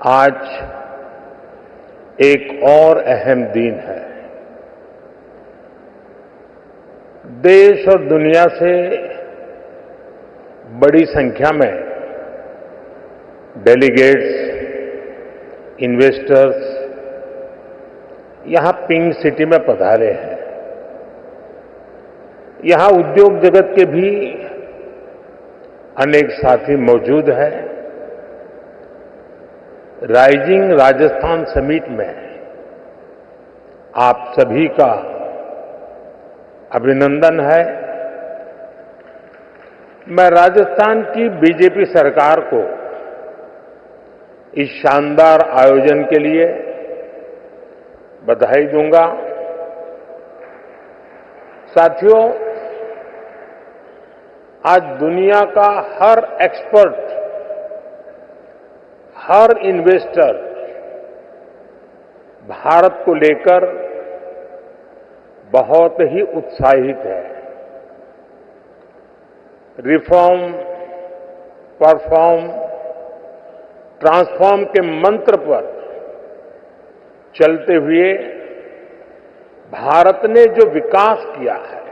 आज एक और अहम दिन है। देश और दुनिया से बड़ी संख्या में डेलीगेट्स, इन्वेस्टर्स यहां पिंक सिटी में पधारे हैं। यहां उद्योग जगत के भी अनेक साथी मौजूद हैं। राइजिंग राजस्थान समिट में आप सभी का अभिनंदन है। मैं राजस्थान की बीजेपी सरकार को इस शानदार आयोजन के लिए बधाई दूंगा। साथियों, आज दुनिया का हर एक्सपर्ट, हर इन्वेस्टर भारत को लेकर बहुत ही उत्साहित है। रिफॉर्म, परफॉर्म, ट्रांसफॉर्म के मंत्र पर चलते हुए भारत ने जो विकास किया है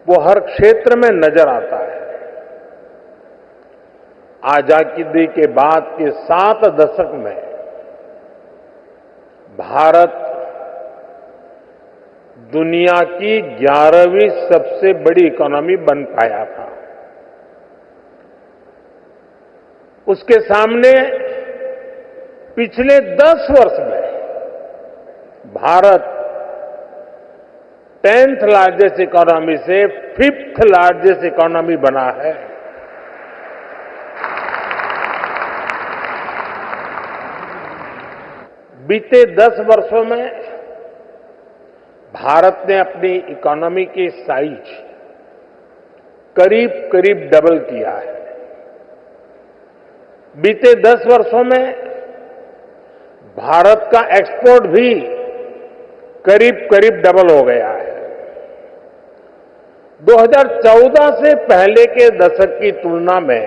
वो हर क्षेत्र में नजर आता है। आजादी के बाद के 7 दशक में भारत दुनिया की 11वीं सबसे बड़ी इकोनॉमी बन पाया था। उसके सामने पिछले 10 वर्ष में भारत 10th लार्जेस्ट इकोनॉमी से 5th लार्जेस्ट इकोनॉमी बना है। बीते 10 वर्षों में भारत ने अपनी इकोनॉमी की साइज करीब करीब डबल किया है। बीते 10 वर्षों में भारत का एक्सपोर्ट भी करीब करीब डबल हो गया है। 2014 से पहले के दशक की तुलना में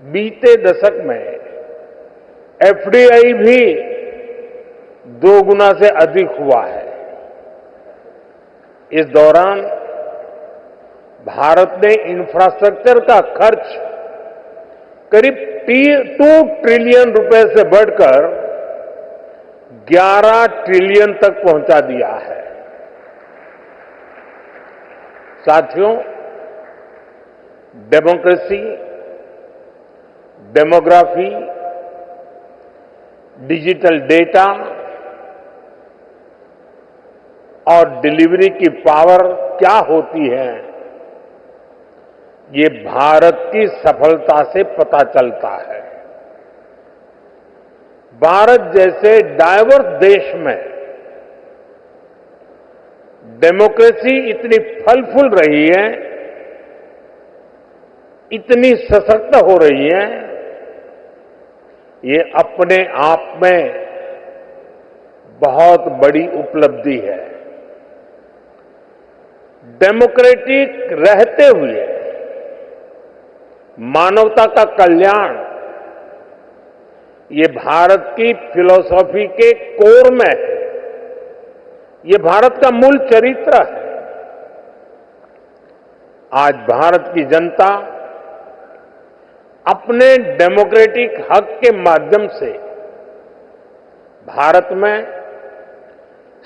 बीते दशक में एफडीआई भी 2 गुना से अधिक हुआ है। इस दौरान भारत ने इंफ्रास्ट्रक्चर का खर्च करीब 2 ट्रिलियन रुपए से बढ़कर 11 ट्रिलियन तक पहुंचा दिया है। साथियों, डेमोक्रेसी, डेमोग्राफी, डिजिटल डेटा और डिलीवरी की पावर क्या होती है, ये भारत की सफलता से पता चलता है। भारत जैसे डाइवर्स देश में डेमोक्रेसी इतनी फल फूल रही है, इतनी सशक्त हो रही है, ये अपने आप में बहुत बड़ी उपलब्धि है। डेमोक्रेटिक रहते हुए मानवता का कल्याण, ये भारत की फिलॉसफी के कोर में है। ये भारत का मूल चरित्र है। आज भारत की जनता अपने डेमोक्रेटिक हक के माध्यम से भारत में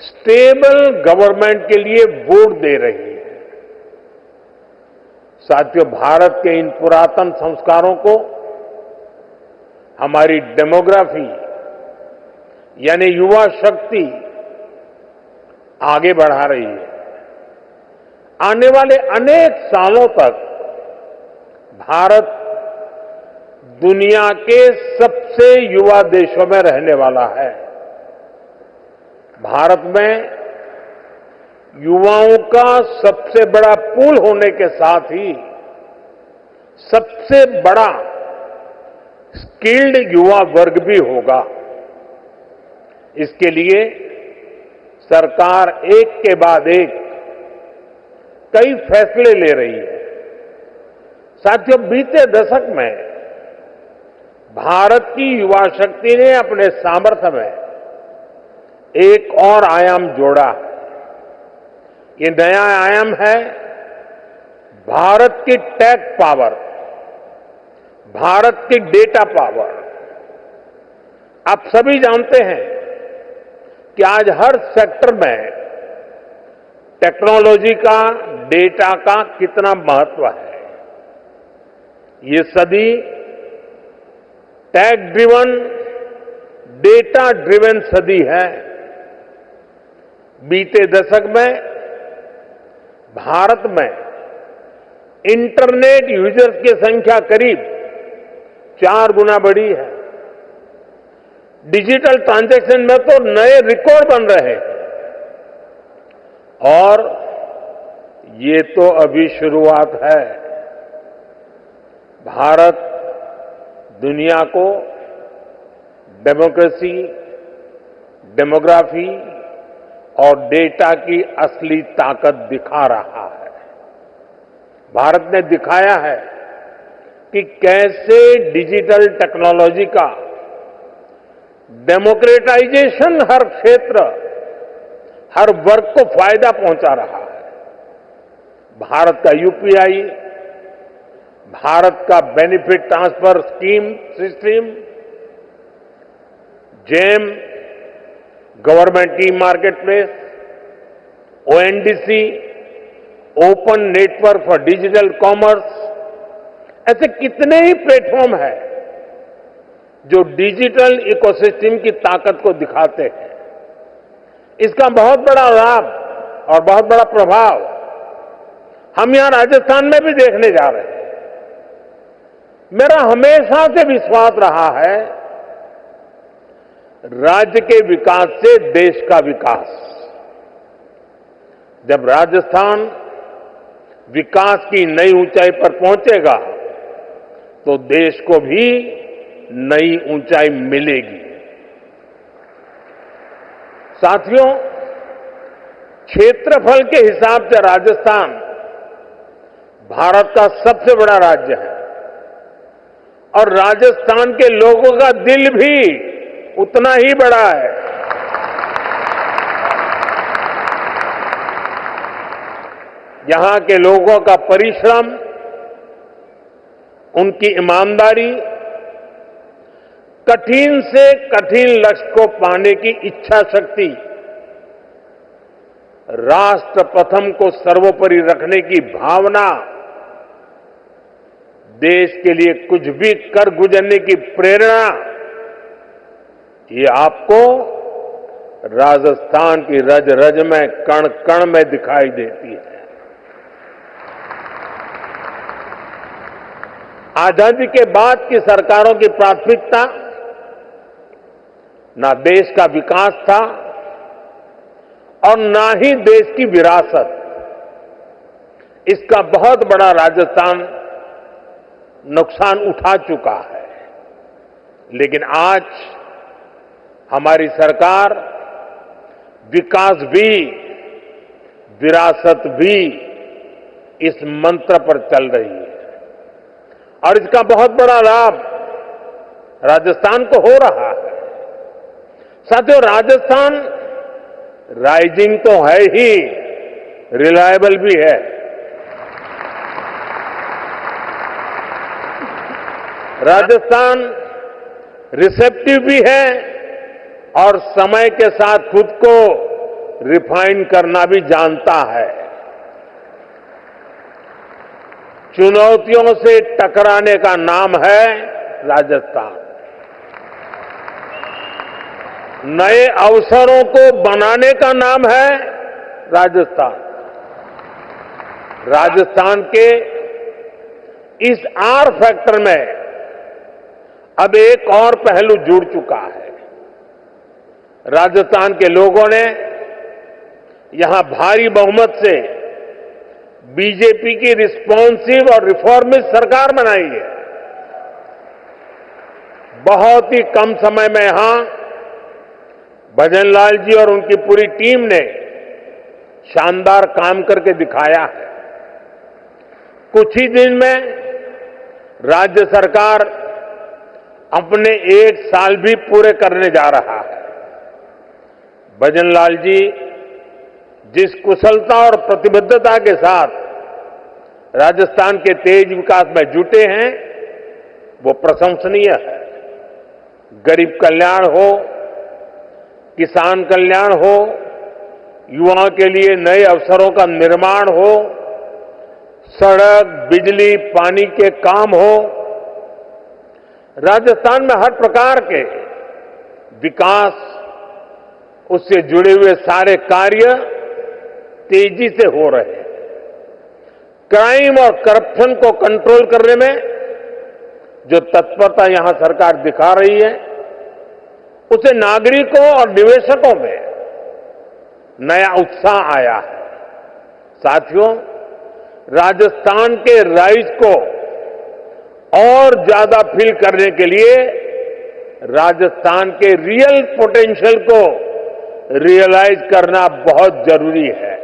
स्टेबल गवर्नमेंट के लिए वोट दे रही है। साथियों, भारत के इन पुरातन संस्कारों को हमारी डेमोग्राफी यानी युवा शक्ति आगे बढ़ा रही है। आने वाले अनेक सालों तक भारत दुनिया के सबसे युवा देशों में रहने वाला है। भारत में युवाओं का सबसे बड़ा पूल होने के साथ ही सबसे बड़ा स्किल्ड युवा वर्ग भी होगा। इसके लिए सरकार एक के बाद एक कई फैसले ले रही है। साथियों, बीते दशक में भारत की युवा शक्ति ने अपने सामर्थ्य में एक और आयाम जोड़ा। ये नया आयाम है भारत की टेक पावर, भारत की डेटा पावर। आप सभी जानते हैं कि आज हर सेक्टर में टेक्नोलॉजी का, डेटा का कितना महत्व है। ये सदी टेक ड्रिवन, डेटा ड्रिवन सदी है। बीते दशक में भारत में इंटरनेट यूजर्स की संख्या करीब 4 गुना बढ़ी है। डिजिटल ट्रांजैक्शन में तो नए रिकॉर्ड बन रहे हैं। और ये तो अभी शुरुआत है। भारत दुनिया को डेमोक्रेसी, डेमोग्राफी और डेटा की असली ताकत दिखा रहा है। भारत ने दिखाया है कि कैसे डिजिटल टेक्नोलॉजी का डेमोक्रेटाइजेशन हर क्षेत्र, हर वर्ग को फायदा पहुंचा रहा है। भारत का यूपीआई, भारत का benefit transfer scheme system, GeM, government e market place, ONDC, open network for digital commerce, ऐसे कितने ही प्लेटफॉर्म हैं जो डिजिटल इकोसिस्टम की ताकत को दिखाते हैं। इसका बहुत बड़ा लाभ और बहुत बड़ा प्रभाव हम यहां राजस्थान में भी देखने जा रहे हैं। मेरा हमेशा से विश्वास रहा है, राज्य के विकास से देश का विकास। जब राजस्थान विकास की नई ऊंचाई पर पहुंचेगा तो देश को भी नई ऊंचाई मिलेगी। साथियों, क्षेत्रफल के हिसाब से राजस्थान भारत का सबसे बड़ा राज्य है और राजस्थान के लोगों का दिल भी उतना ही बड़ा है। यहां के लोगों का परिश्रम, उनकी ईमानदारी, कठिन से कठिन लक्ष्य को पाने की इच्छा शक्ति, राष्ट्र प्रथम को सर्वोपरि रखने की भावना, देश के लिए कुछ भी कर गुजरने की प्रेरणा, ये आपको राजस्थान की रज रज में, कण कण में दिखाई देती है। आजादी के बाद की सरकारों की प्राथमिकता ना देश का विकास था और ना ही देश की विरासत। इसका बहुत बड़ा राजस्थान नुकसान उठा चुका है। लेकिन आज हमारी सरकार विकास भी, विरासत भी इस मंत्र पर चल रही है और इसका बहुत बड़ा लाभ राजस्थान को हो रहा है। साथियों, राजस्थान राइजिंग तो है ही, रिलायबल भी है। राजस्थान रिसेप्टिव भी है और समय के साथ खुद को रिफाइन करना भी जानता है। चुनौतियों से टकराने का नाम है राजस्थान। नए अवसरों को बनाने का नाम है राजस्थान। राजस्थान के इस आर फैक्टर में अब एक और पहलू जुड़ चुका है। राजस्थान के लोगों ने यहां भारी बहुमत से बीजेपी की रिस्पॉन्सिव और रिफॉर्मिस्ट सरकार बनाई है। बहुत ही कम समय में यहां भजनलाल जी और उनकी पूरी टीम ने शानदार काम करके दिखाया है। कुछ ही दिन में राज्य सरकार अपने 1 साल भी पूरे करने जा रहा है। भजनलाल जी जिस कुशलता और प्रतिबद्धता के साथ राजस्थान के तेज विकास में जुटे हैं, वो प्रशंसनीय है। गरीब कल्याण हो, किसान कल्याण हो, युवाओं के लिए नए अवसरों का निर्माण हो, सड़क, बिजली, पानी के काम हो, राजस्थान में हर प्रकार के विकास, उससे जुड़े हुए सारे कार्य तेजी से हो रहे हैं। क्राइम और करप्शन को कंट्रोल करने में जो तत्परता यहां सरकार दिखा रही है, उसे नागरिकों और निवेशकों में नया उत्साह आया है। साथियों, राजस्थान के राइज को और ज्यादा फील करने के लिए राजस्थान के रियल पोटेंशियल को रियलाइज करना बहुत जरूरी है।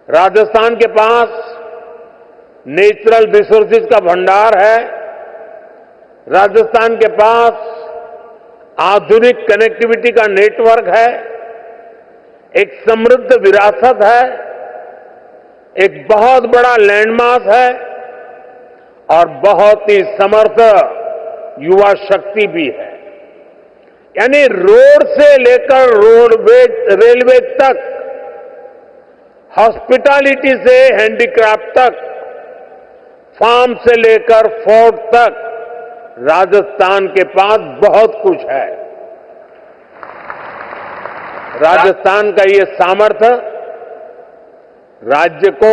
राजस्थान के पास नेचुरल रिसोर्सेज का भंडार है। राजस्थान के पास आधुनिक कनेक्टिविटी का नेटवर्क है, एक समृद्ध विरासत है, एक बहुत बड़ा लैंडमार्क है और बहुत ही समर्थ युवा शक्ति भी है। यानी रोड से लेकर रेलवे तक, हॉस्पिटैलिटी से हैंडीक्राफ्ट तक, फार्म से लेकर फोर्ट तक राजस्थान के पास बहुत कुछ है। राजस्थान का ये सामर्थ्य राज्य को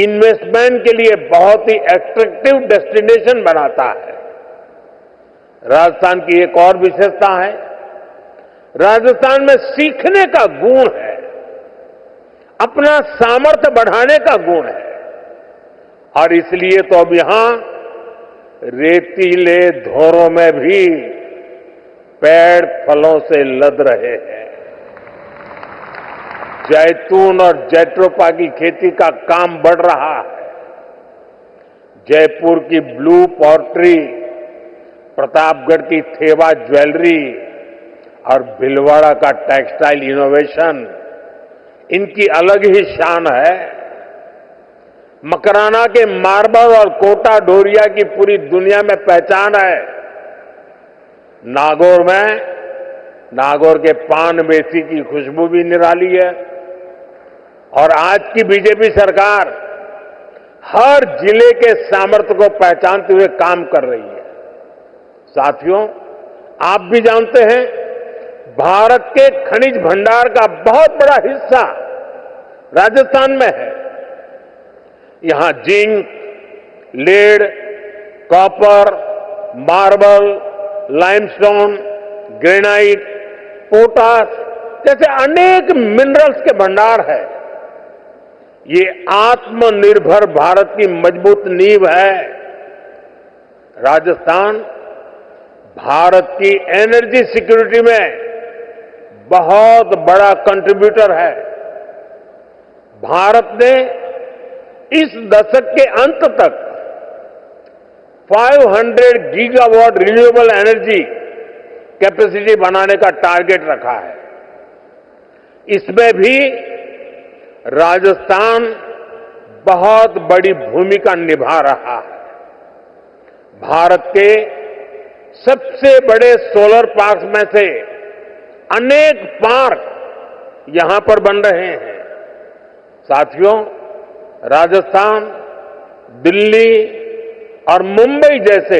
इन्वेस्टमेंट के लिए बहुत ही एट्रैक्टिव डेस्टिनेशन बनाता है। राजस्थान की एक और विशेषता है, राजस्थान में सीखने का गुण है, अपना सामर्थ्य बढ़ाने का गुण है और इसलिए तो अब यहां रेतीले धोरों में भी पेड़ फलों से लद रहे हैं। जैतून और जैट्रोपा की खेती का काम बढ़ रहा है। जयपुर की ब्लू पॉटरी, प्रतापगढ़ की थेवा ज्वेलरी और भीलवाड़ा का टेक्सटाइल इनोवेशन, इनकी अलग ही शान है। मकराना के मार्बल और कोटा डोरिया की पूरी दुनिया में पहचान है। नागौर में नागौर के पान मेथी की खुशबू भी निराली है और आज की बीजेपी सरकार हर जिले के सामर्थ्य को पहचानते हुए काम कर रही है। साथियों, आप भी जानते हैं, भारत के खनिज भंडार का बहुत बड़ा हिस्सा राजस्थान में है। यहां zinc, lead, copper, marble, limestone, granite, potash जैसे अनेक मिनरल्स के भंडार है। ये आत्मनिर्भर भारत की मजबूत नींव है। राजस्थान भारत की एनर्जी सिक्योरिटी में बहुत बड़ा कंट्रीब्यूटर है। भारत ने इस दशक के अंत तक 500 गीगावाट रिन्यूएबल एनर्जी कैपेसिटी बनाने का टारगेट रखा है। इसमें भी राजस्थान बहुत बड़ी भूमिका निभा रहा है। भारत के सबसे बड़े सोलर पार्क में से अनेक पार्क यहां पर बन रहे हैं। साथियों, राजस्थान दिल्ली और मुंबई जैसे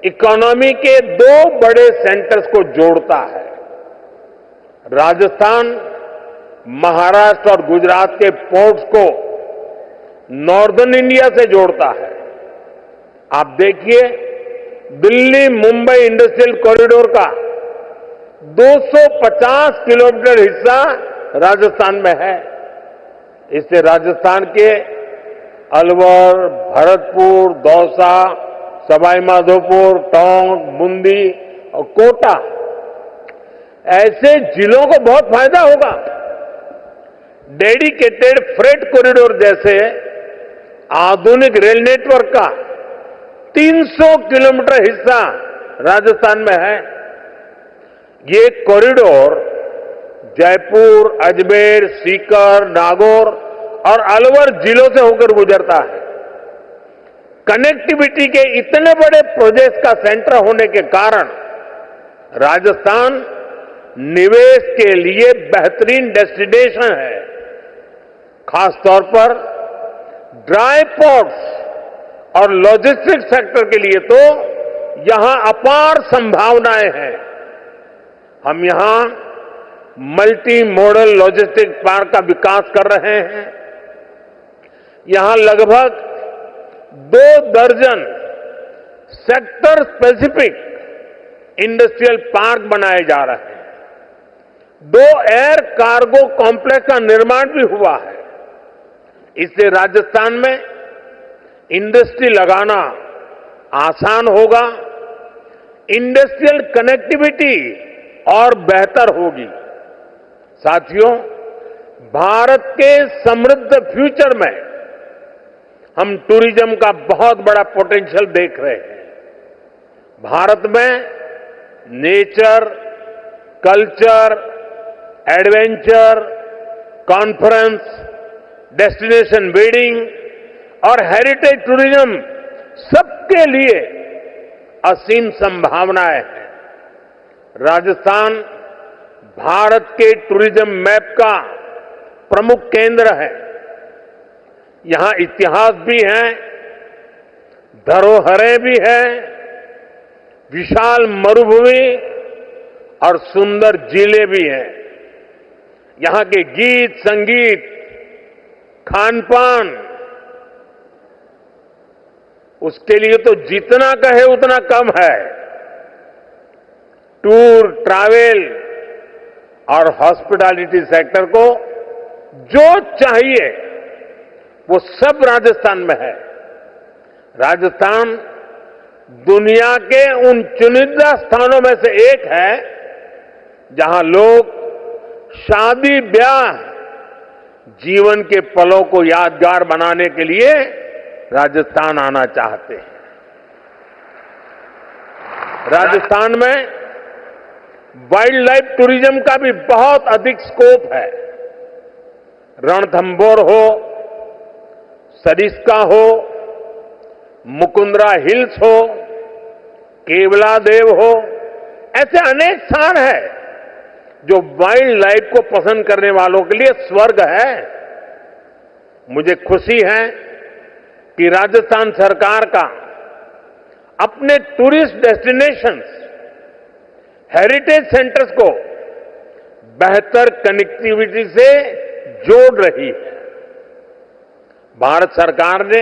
इकोनॉमी के 2 बड़े सेंटर्स को जोड़ता है। राजस्थान महाराष्ट्र और गुजरात के पोर्ट्स को नॉर्दर्न इंडिया से जोड़ता है। आप देखिए, दिल्ली मुंबई इंडस्ट्रियल कॉरिडोर का 250 किलोमीटर हिस्सा राजस्थान में है। इससे राजस्थान के अलवर, भरतपुर, दौसा, सवाई माधोपुर, टोंक, बूंदी और कोटा ऐसे जिलों को बहुत फायदा होगा। डेडिकेटेड फ्रेट कॉरिडोर जैसे आधुनिक रेल नेटवर्क का 300 किलोमीटर हिस्सा राजस्थान में है। ये कॉरिडोर जयपुर, अजमेर, सीकर, नागौर और अलवर जिलों से होकर गुजरता है। कनेक्टिविटी के इतने बड़े प्रोजेक्ट का सेंटर होने के कारण राजस्थान निवेश के लिए बेहतरीन डेस्टिनेशन है। खासतौर पर ड्राई पोर्ट्स और लॉजिस्टिक्स सेक्टर के लिए तो यहां अपार संभावनाएं हैं। हम यहां मल्टी मॉडल लॉजिस्टिक पार्क का विकास कर रहे हैं। यहां लगभग 2 दर्जन सेक्टर स्पेसिफिक इंडस्ट्रियल पार्क बनाए जा रहे हैं। 2 एयर कार्गो कॉम्प्लेक्स का निर्माण भी हुआ है। इससे राजस्थान में इंडस्ट्री लगाना आसान होगा, इंडस्ट्रियल कनेक्टिविटी और बेहतर होगी। साथियों, भारत के समृद्ध फ्यूचर में हम टूरिज्म का बहुत बड़ा पोटेंशियल देख रहे हैं। भारत में nature, culture, adventure, conference, destination building और हेरिटेज टूरिज्म सबके लिए असीम संभावनाएं हैं। राजस्थान भारत के टूरिज्म मैप का प्रमुख केंद्र है। यहां इतिहास भी है, धरोहरें भी हैं, विशाल मरुभूमि और सुंदर जिले भी हैं। यहां के गीत, संगीत, खान पान, उसके लिए तो जितना कहे उतना कम है। टूर, ट्रैवल और हॉस्पिटैलिटी सेक्टर को जो चाहिए वो सब राजस्थान में है। राजस्थान दुनिया के उन चुनिंदा स्थानों में से एक है जहां लोग शादी ब्याह, जीवन के पलों को यादगार बनाने के लिए राजस्थान आना चाहते हैं। राजस्थान में वाइल्ड लाइफ टूरिज्म का भी बहुत अधिक स्कोप है। रणथंभौर हो, सरिस्का हो, मुकुंदरा हिल्स हो, केवला देव हो, ऐसे अनेक स्थान हैं जो वाइल्ड लाइफ को पसंद करने वालों के लिए स्वर्ग है। मुझे खुशी है कि राजस्थान सरकार का अपने टूरिस्ट डेस्टिनेशंस, हेरिटेज सेंटर्स को बेहतर कनेक्टिविटी से जोड़ रही है। भारत सरकार ने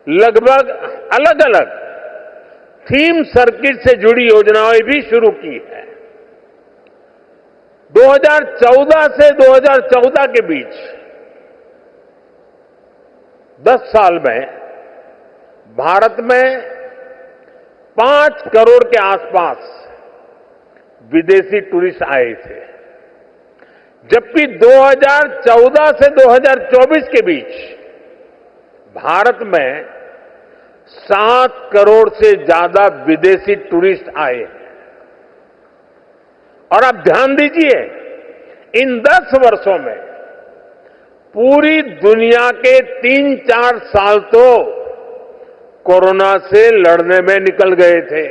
लगभग अलग अलग थीम सर्किट से जुड़ी योजनाएं भी शुरू की है। 2014 से 2014 के बीच 10 साल में भारत में 5 करोड़ के आसपास विदेशी टूरिस्ट आए थे, जबकि 2014 से 2024 के बीच भारत में 7 करोड़ से ज्यादा विदेशी टूरिस्ट आए। और आप ध्यान दीजिए, इन 10 वर्षों में पूरी दुनिया के 3-4 साल तो कोरोना से लड़ने में निकल गए थे।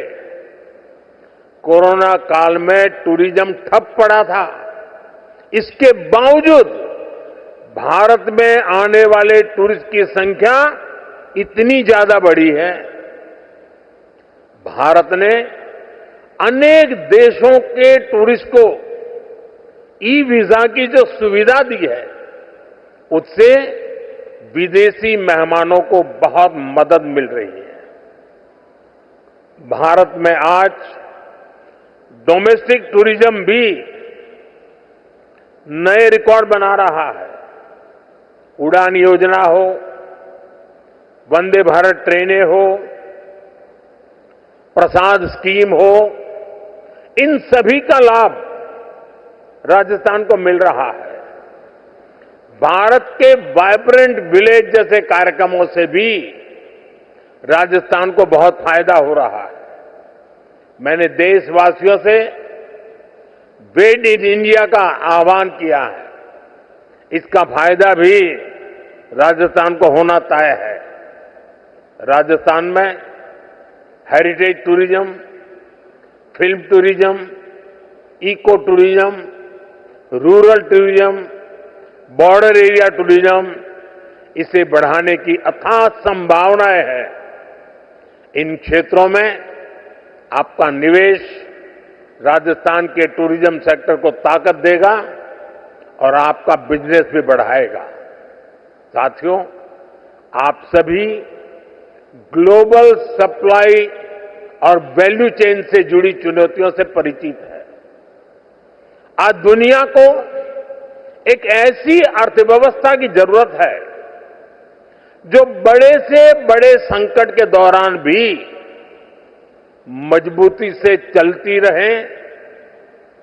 कोरोना काल में टूरिज्म ठप पड़ा था। इसके बावजूद भारत में आने वाले टूरिस्ट की संख्या इतनी ज्यादा बढ़ी है। भारत ने अनेक देशों के टूरिस्ट को ई वीजा की जो सुविधा दी है, उससे विदेशी मेहमानों को बहुत मदद मिल रही है। भारत में आज डोमेस्टिक टूरिज्म भी नए रिकॉर्ड बना रहा है। उड़ान योजना हो, वंदे भारत ट्रेनें हो, प्रसाद स्कीम हो, इन सभी का लाभ राजस्थान को मिल रहा है। भारत के वाइब्रेंट विलेज जैसे कार्यक्रमों से भी राजस्थान को बहुत फायदा हो रहा है। मैंने देशवासियों से मेड इन इंडिया का आह्वान किया है। इसका फायदा भी राजस्थान को होना तय है। राजस्थान में heritage tourism, film tourism, eco tourism, rural tourism, border area tourism, इसे बढ़ाने की अथाह संभावनाएं हैं। इन क्षेत्रों में आपका निवेश राजस्थान के टूरिज्म सेक्टर को ताकत देगा और आपका बिजनेस भी बढ़ाएगा। साथियों, आप सभी ग्लोबल सप्लाई और वैल्यू चेन से जुड़ी चुनौतियों से परिचित हैं। आज दुनिया को एक ऐसी अर्थव्यवस्था की जरूरत है जो बड़े से बड़े संकट के दौरान भी मजबूती से चलती रहे,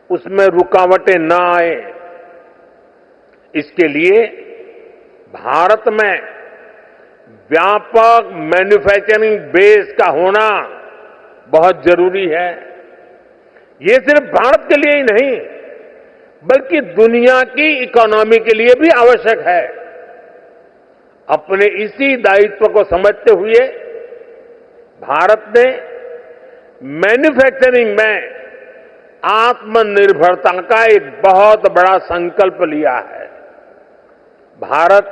उसमें रुकावटें न आए। इसके लिए भारत में व्यापक मैन्युफैक्चरिंग बेस का होना बहुत जरूरी है। ये सिर्फ भारत के लिए ही नहीं, बल्कि दुनिया की इकोनॉमी के लिए भी आवश्यक है। अपने इसी दायित्व को समझते हुए भारत ने मैन्युफैक्चरिंग में आत्मनिर्भरता का एक बहुत बड़ा संकल्प लिया है। भारत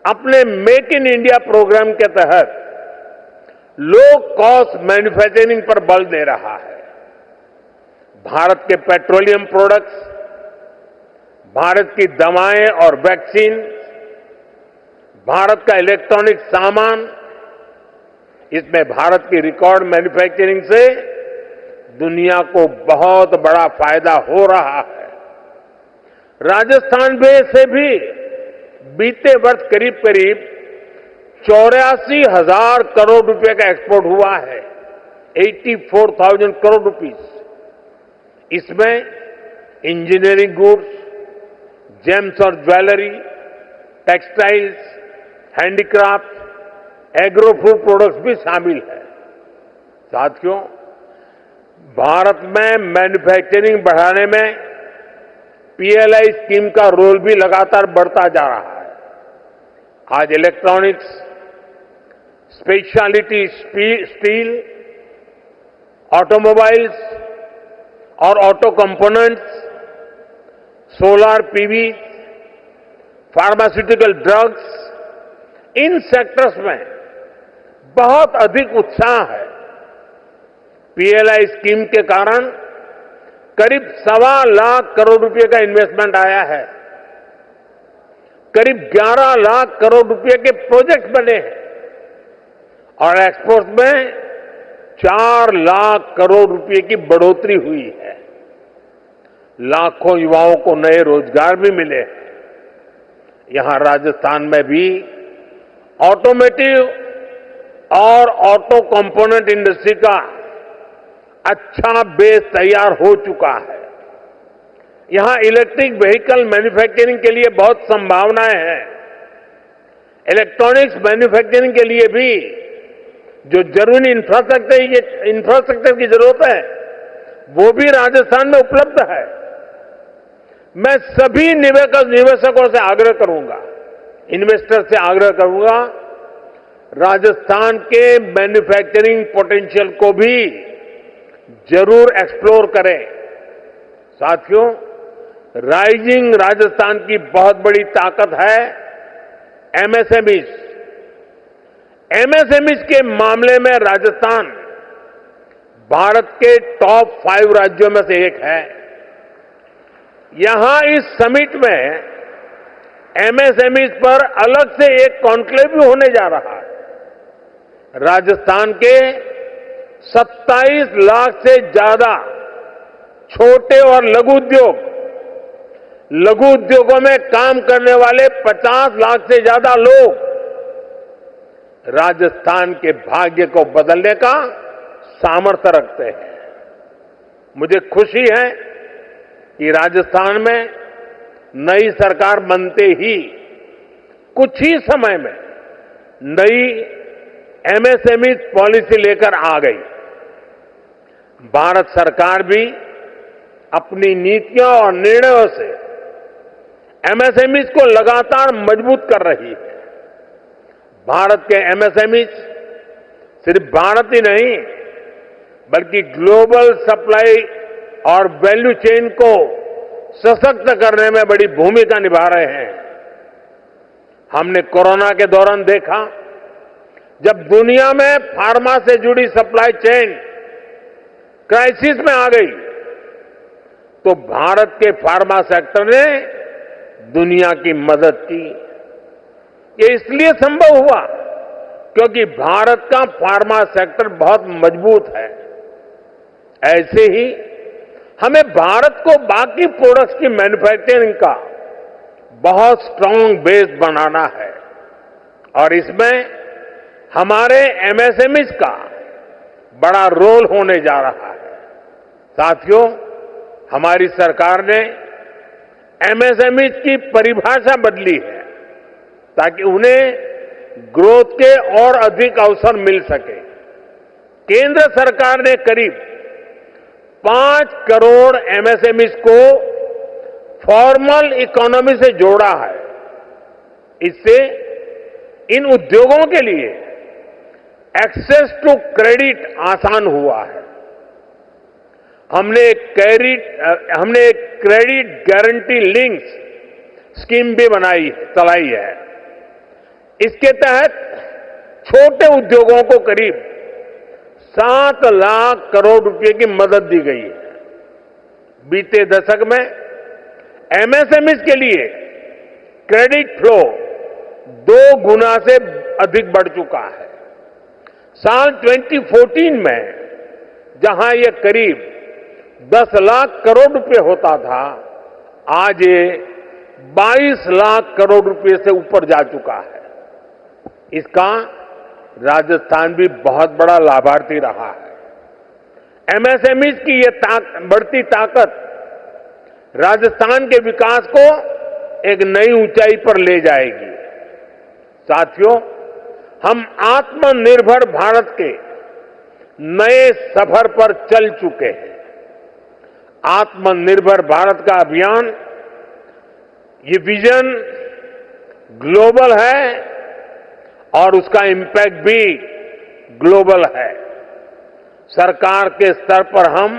अपने मेक इन इंडिया प्रोग्राम के तहत लो कॉस्ट मैन्युफैक्चरिंग पर बल दे रहा है। भारत के पेट्रोलियम प्रोडक्ट्स, भारत की दवाएं और वैक्सीन, भारत का इलेक्ट्रॉनिक सामान, इसमें भारत की रिकॉर्ड मैन्युफैक्चरिंग से दुनिया को बहुत बड़ा फायदा हो रहा है। राजस्थान से भी बीते वर्ष करीब करीब 84,000 करोड़ रुपए का एक्सपोर्ट हुआ है। 84,000 करोड़ रुपीस। इसमें इंजीनियरिंग गुड्स, जेम्स और jewellery, textiles, handicraft, agro food products भी शामिल है। साथियों, भारत में मैन्युफैक्चरिंग बढ़ाने में पीएलआई स्कीम का रोल भी लगातार बढ़ता जा रहा है। आज इलेक्ट्रॉनिक्स, स्पेशलिटी स्टील, ऑटोमोबाइल्स और auto components, solar PV, pharmaceutical drugs, इन सेक्टर्स में बहुत अधिक उत्साह है। पीएलआई स्कीम के कारण करीब 1.25 लाख करोड़ रुपए का इन्वेस्टमेंट आया है। करीब 11 लाख करोड़ रुपए के प्रोजेक्ट बने हैं और एक्सपोर्ट में 4 लाख करोड़ रुपए की बढ़ोतरी हुई है। लाखों युवाओं को नए रोजगार भी मिले हैं। यहां राजस्थान में भी ऑटोमेटिव और ऑटो कंपोनेंट इंडस्ट्री का अच्छा बेस तैयार हो चुका है। यहां इलेक्ट्रिक व्हीकल मैन्युफैक्चरिंग के लिए बहुत संभावनाएं हैं। इलेक्ट्रॉनिक्स मैन्युफैक्चरिंग के लिए भी जो जरूरी इंफ्रास्ट्रक्चर की जरूरत है, वो भी राजस्थान में उपलब्ध है। मैं सभी निवेशकों से आग्रह करूंगा, इन्वेस्टर से आग्रह करूंगा, राजस्थान के मैन्युफैक्चरिंग पोटेंशियल को भी जरूर एक्सप्लोर करें। साथियों, राइजिंग राजस्थान की बहुत बड़ी ताकत है एमएसएमईज। एमएसएमईज के मामले में राजस्थान भारत के टॉप 5 राज्यों में से एक है। यहां इस समिट में एमएसएमईज पर अलग से एक कॉन्क्लेव भी होने जा रहा है। राजस्थान के 27 लाख से ज्यादा छोटे और लघु उद्योगों में काम करने वाले 50 लाख से ज्यादा लोग राजस्थान के भाग्य को बदलने का सामर्थ्य रखते हैं। मुझे खुशी है कि राजस्थान में नई सरकार बनते ही कुछ ही समय में नई एमएसएमई पॉलिसी लेकर आ गई। भारत सरकार भी अपनी नीतियों और निर्णयों से एमएसएमई को लगातार मजबूत कर रही है। भारत के एमएसएमई सिर्फ भारत ही नहीं बल्कि ग्लोबल सप्लाई और वैल्यू चेन को सशक्त करने में बड़ी भूमिका निभा रहे हैं। हमने कोरोना के दौरान देखा, जब दुनिया में फार्मा से जुड़ी सप्लाई चेन क्राइसिस में आ गई, तो भारत के फार्मा सेक्टर ने दुनिया की मदद की। ये इसलिए संभव हुआ क्योंकि भारत का फार्मा सेक्टर बहुत मजबूत है। ऐसे ही हमें भारत को बाकी प्रोडक्ट्स की मैन्युफैक्चरिंग का बहुत स्ट्रांग बेस बनाना है और इसमें हमारे एमएसएमईज का बड़ा रोल होने जा रहा है। साथियों, हमारी सरकार ने एमएसएमईज की परिभाषा बदली है ताकि उन्हें ग्रोथ के और अधिक अवसर मिल सके। केंद्र सरकार ने करीब 5 करोड़ एमएसएमईज को फॉर्मल इकोनॉमी से जोड़ा है। इससे इन उद्योगों के लिए एक्सेस टू क्रेडिट आसान हुआ है। हमने एक क्रेडिट गारंटी लिंक्स स्कीम भी चलाई है। इसके तहत छोटे उद्योगों को करीब 7 लाख करोड़ रुपए की मदद दी गई है। बीते दशक में एमएसएमईज के लिए क्रेडिट फ्लो 2 गुना से अधिक बढ़ चुका है। साल 2014 में जहां ये करीब 10 लाख करोड़ रुपए होता था, आज ये 22 लाख करोड़ रुपए से ऊपर जा चुका है। इसका राजस्थान भी बहुत बड़ा लाभार्थी रहा है। एमएसएमईज की ये बढ़ती ताकत राजस्थान के विकास को एक नई ऊंचाई पर ले जाएगी। साथियों, हम आत्मनिर्भर भारत के नए सफर पर चल चुके हैं। आत्मनिर्भर भारत का अभियान, ये विजन ग्लोबल है और उसका इंपैक्ट भी ग्लोबल है। सरकार के स्तर पर हम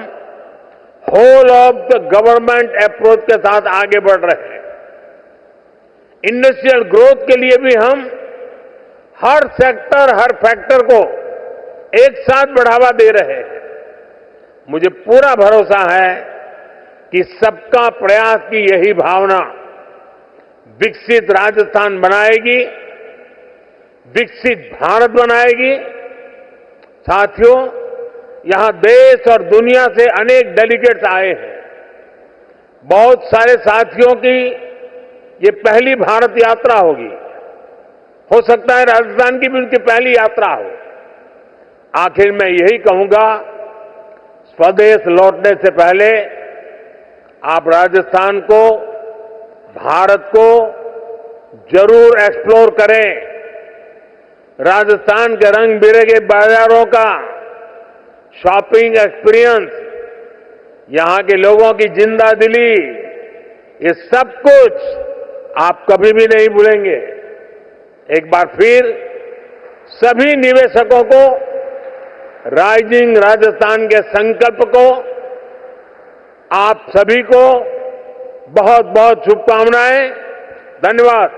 whole of the government approach के साथ आगे बढ़ रहे हैं। इंडस्ट्रियल ग्रोथ के लिए भी हम हर सेक्टर, हर फैक्टर को एक साथ बढ़ावा दे रहे हैं। मुझे पूरा भरोसा है कि सबका प्रयास की यही भावना विकसित राजस्थान बनाएगी, विकसित भारत बनाएगी। साथियों, यहां देश और दुनिया से अनेक डेलीगेट्स आए हैं। बहुत सारे साथियों की ये पहली भारत यात्रा होगी। हो सकता है राजस्थान की भी उनकी पहली यात्रा हो। आखिर मैं यही कहूंगा, स्वदेश लौटने से पहले आप राजस्थान को, भारत को जरूर एक्सप्लोर करें। राजस्थान के रंग बिरंगे बाजारों का शॉपिंग एक्सपीरियंस, यहां के लोगों की जिंदा दिली, ये सब कुछ आप कभी भी नहीं भूलेंगे। एक बार फिर सभी निवेशकों को राइजिंग राजस्थान के संकल्प को, आप सभी को बहुत बहुत शुभकामनाएं। धन्यवाद।